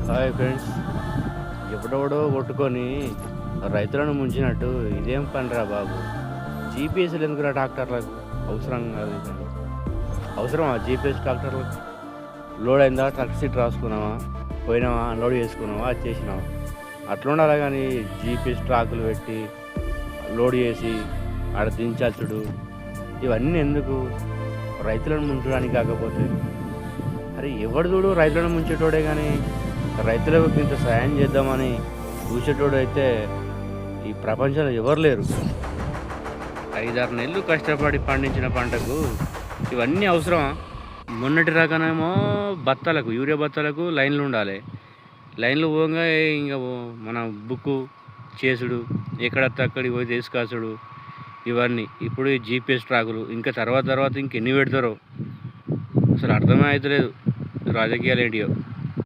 Hi friends. ఎవడెవడో కొట్టుకొని రైతులను ముంచినట్టు ఇదేం పనిరా బాబు! జీపీఎస్లు ఎందుకురా ట్రాక్టర్లకు? అవసరం కాదు ఇది. అవసరమా జీపీఎస్ ట్రాక్టర్లకు? లోడ్ అయిందా, ట్రక్ సీట్ రాసుకున్నావా, పోయినావా, అన్లోడ్ చేసుకున్నావా, వచ్చేసినావా? అట్లా ఉండాలి కానీ జీపీఎస్ ట్రాకులు పెట్టి లోడ్ చేసి ఆడ దించచ్చుడు ఇవన్నీ ఎందుకు? రైతులను ముంచడానికి కాకపోతే. అరే ఎవడు చూడు రైతులను ముంచేటోడే కానీ రైతులకు ఇంత సాయం చేద్దామని చూసేటోడు అయితే ఈ ప్రపంచంలో ఎవరు లేరు. 5-6 నెలలు కష్టపడి పండించిన పంటకు ఇవన్నీ అవసరమా? మొన్నటి రకనేమో బత్తాలకు, యూరియా బత్తాలకు లైన్లు ఉండాలి. లైన్లు పోగా ఇంకా మన బుక్కు చేసుడు, ఎక్కడత్త అక్కడికి పోయి తీసుకాసుడు, ఇవన్నీ. ఇప్పుడు ఈ జీపీఎస్ ట్రాకులు ఇంకా తర్వాత ఇంకెన్ని పెడతారో అసలు అర్థమే అవుతలేదు రాజకీయాలు ఏంటియో.